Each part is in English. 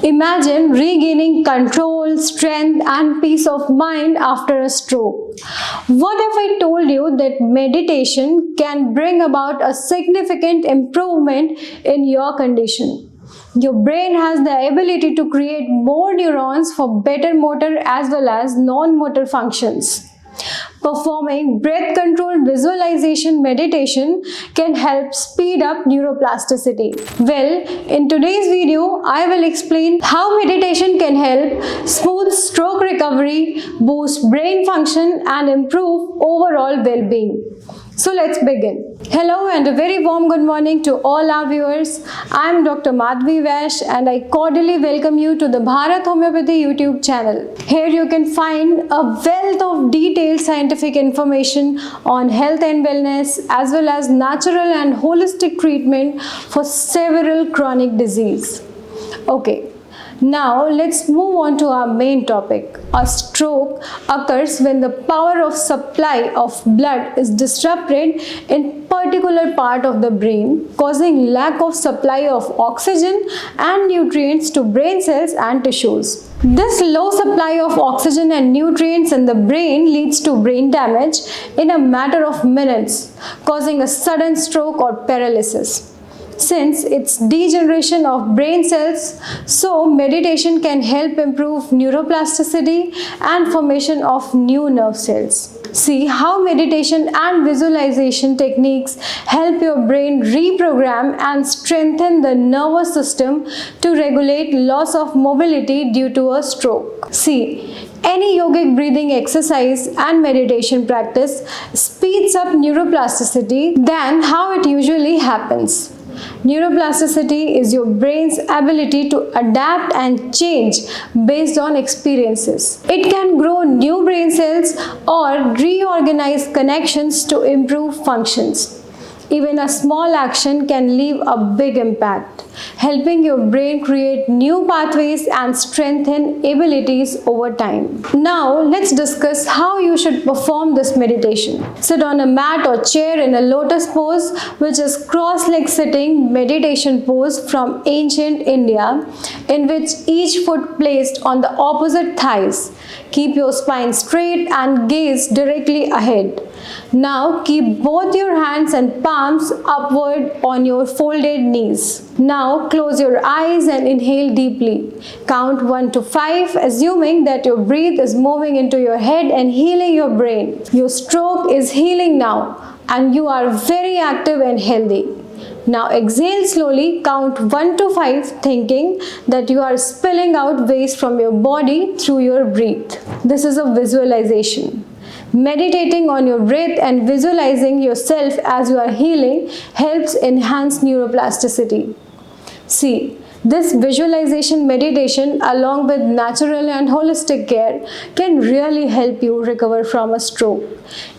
Imagine regaining control, strength, and peace of mind after a stroke. What if I told you that meditation can bring about a significant improvement in your condition? Your brain has the ability to create more neurons for better motor as well as non-motor functions. Performing breath controlled visualization meditation can help speed up neuroplasticity. Well, in today's video, I will explain how meditation can help smooth stroke recovery, boost brain function, and improve overall well-being. So let's begin. Hello and a very warm good morning to all our viewers. I am Dr. Madhvi Vash and I cordially welcome you to the Bharat Homeopathy YouTube channel. Here you can find a wealth of detailed scientific information on health and wellness as well as natural and holistic treatment for several chronic diseases. Okay. Now let's move on to our main topic. A stroke occurs when the power of supply of blood is disrupted in particular part of the brain, causing lack of supply of oxygen and nutrients to brain cells and tissues. This low supply of oxygen and nutrients in the brain leads to brain damage in a matter of minutes, causing a sudden stroke or paralysis. Since it's degeneration of brain cells, so meditation can help improve neuroplasticity and formation of new nerve cells. See how meditation and visualization techniques help your brain reprogram and strengthen the nervous system to regulate loss of mobility due to a stroke. See, any yogic breathing exercise and meditation practice speeds up neuroplasticity than how it usually happens. Neuroplasticity is your brain's ability to adapt and change based on experiences. It can grow new brain cells or reorganize connections to improve functions. Even a small action can leave a big impact, helping your brain create new pathways and strengthen abilities over time. Now, let's discuss how you should perform this meditation. Sit on a mat or chair in a lotus pose, which is cross-leg sitting meditation pose from ancient India, in which each foot placed on the opposite thighs. Keep your spine straight and gaze directly ahead. Now keep both your hands and palms upward on your folded knees. Now close your eyes and inhale deeply. Count 1 to 5, assuming that your breath is moving into your head and healing your brain. Your stroke is healing now and you are very active and healthy. Now exhale slowly, count 1 to 5, thinking that you are spilling out waste from your body through your breath. This is a visualization. Meditating on your breath and visualizing yourself as you are healing helps enhance neuroplasticity. See, this visualization meditation along with natural and holistic care can really help you recover from a stroke.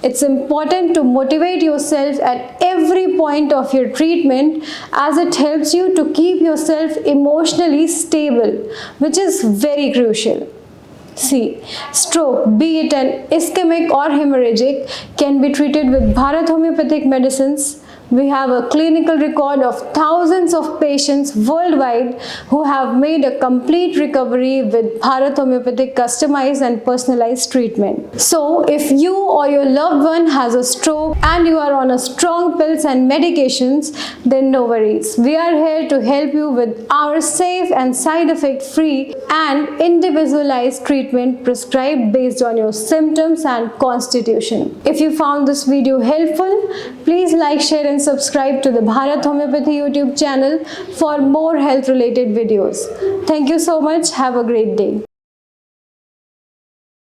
It's important to motivate yourself at every point of your treatment as it helps you to keep yourself emotionally stable, which is very crucial. See, stroke, be it an ischemic or hemorrhagic, can be treated with Bharat Homeopathic medicines. We have a clinical record of thousands of patients worldwide who have made a complete recovery with Bharat Homeopathic customized and personalized treatment. So, if you or your loved one has a stroke and you are on a strong pills and medications, then no worries. We are here to help you with our safe and side effect free and individualized treatment prescribed based on your symptoms and constitution. If you found this video helpful, please like, share and subscribe to the Bharat Homeopathy YouTube channel for more health related videos. Thank you so much. Have a great day.